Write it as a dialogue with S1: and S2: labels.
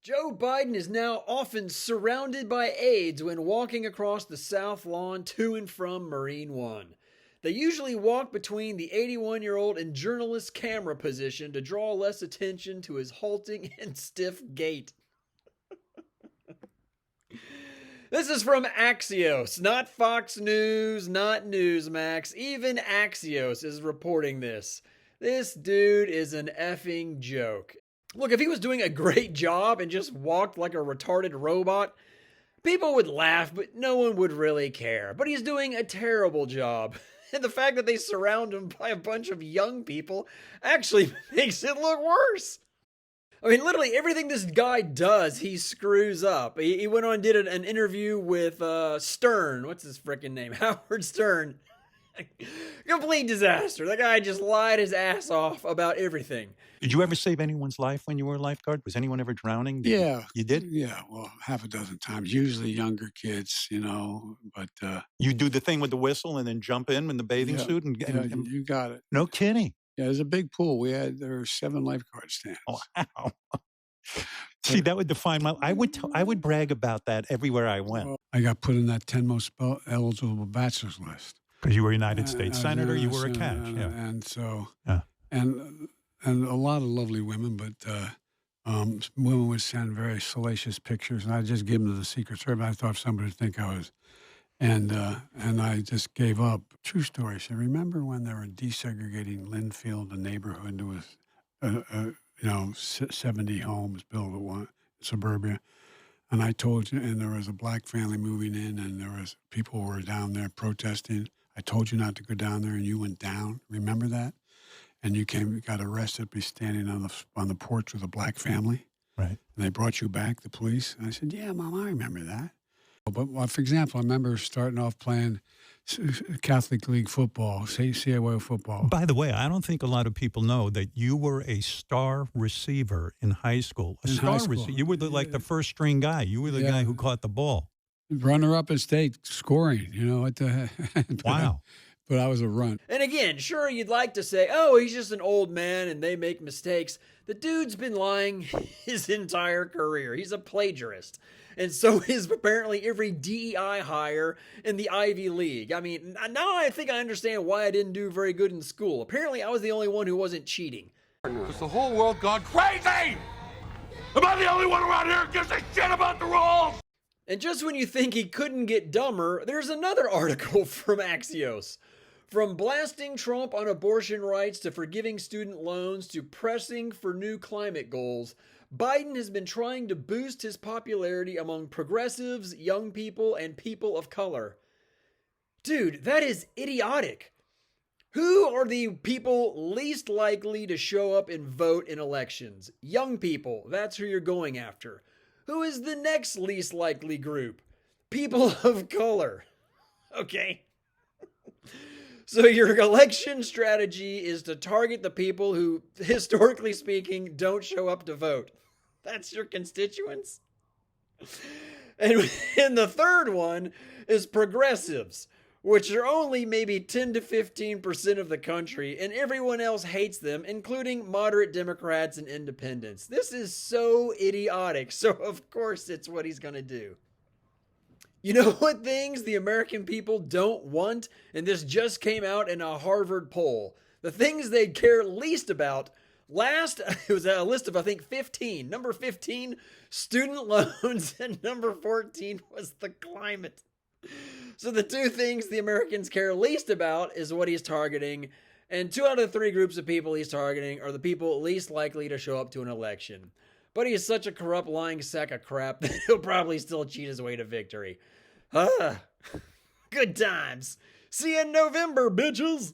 S1: Joe Biden is now often surrounded by aides when walking across the South Lawn to and from Marine One. They usually walk between the 81-year-old and journalist camera position to draw less attention to his halting and stiff gait. This is from Axios, not Fox News, not Newsmax. Even Axios is reporting this. This dude is an effing joke. Look, if he was doing a great job and just walked like a retarded robot, people would laugh, but no one would really care. But he's doing a terrible job. And the fact that they surround him by a bunch of young people actually makes it look worse. I mean, literally everything this guy does, he screws up. He went on and did an interview with Stern. What's his freaking name? Howard Stern. Complete disaster. That guy just lied his ass off about everything.
S2: Did you ever save anyone's life when you were a lifeguard? Was anyone ever drowning?
S3: Yeah.
S2: You did?
S3: Yeah, well, half a dozen times. Usually younger kids, but...
S2: You do the thing with the whistle and then jump in the bathing suit? And
S3: you got it.
S2: No kidding.
S3: Yeah, there's a big pool. There were 7 lifeguard stands.
S2: Oh, wow. See, that would define my... I would brag about that everywhere I went.
S3: I got put in that 10 most eligible bachelors list.
S2: Because you were a United States Senator, you were a catch. Yeah.
S3: And so...
S2: Yeah.
S3: And a lot of lovely women, but women would send very salacious pictures, and I'd just give them to the Secret Service. I thought somebody would think I was... And I just gave up. True story. So remember when they were desegregating Linfield, the neighborhood? There was, 70 homes built at one suburbia. And I told you, and there was a black family moving in, and there was people who were down there protesting. I told you not to go down there, and you went down. Remember that? And you got arrested, be standing on the porch with a black family.
S2: Right.
S3: And they brought you back, the police. And I said, yeah, Mom, I remember that. But for example, I remember starting off playing Catholic League football, CIO football.
S2: By the way, I don't think a lot of people know that you were a star receiver in high school. Receiver. You were the first string guy. You were the guy who caught the ball.
S3: Runner-up in state, scoring,
S2: Wow.
S3: But I was a runt.
S1: And again, sure, you'd like to say, oh, he's just an old man and they make mistakes. The dude's been lying his entire career. He's a plagiarist. And so is apparently every DEI hire in the Ivy League. I mean, now I think I understand why I didn't do very good in school. Apparently, I was the only one who wasn't cheating.
S4: Because the whole world gone crazy! Am I the only one around here who gives a shit about the rules?
S1: And just when you think he couldn't get dumber, there's another article from Axios. From blasting Trump on abortion rights to forgiving student loans to pressing for new climate goals, Biden has been trying to boost his popularity among progressives, young people, and people of color. Dude, that is idiotic. Who are the people least likely to show up and vote in elections? Young people, that's who you're going after. Who is the next least likely group? People of color. Okay. So your election strategy is to target the people who, historically speaking, don't show up to vote. That's your constituents? And the third one is progressives, which are only maybe 10 to 15% of the country, and everyone else hates them, including moderate Democrats and independents. This is so idiotic, so of course it's what he's going to do. You know what things the American people don't want? And this just came out in a Harvard poll. The things they care least about. It was a list of, I think, 15. Number 15, student loans. And number 14 was the climate. So the two things the Americans care least about is what he's targeting. And 2 out of the 3 groups of people he's targeting are the people least likely to show up to an election. But he is such a corrupt, lying sack of crap that he'll probably still cheat his way to victory. Good times. See you in November, bitches.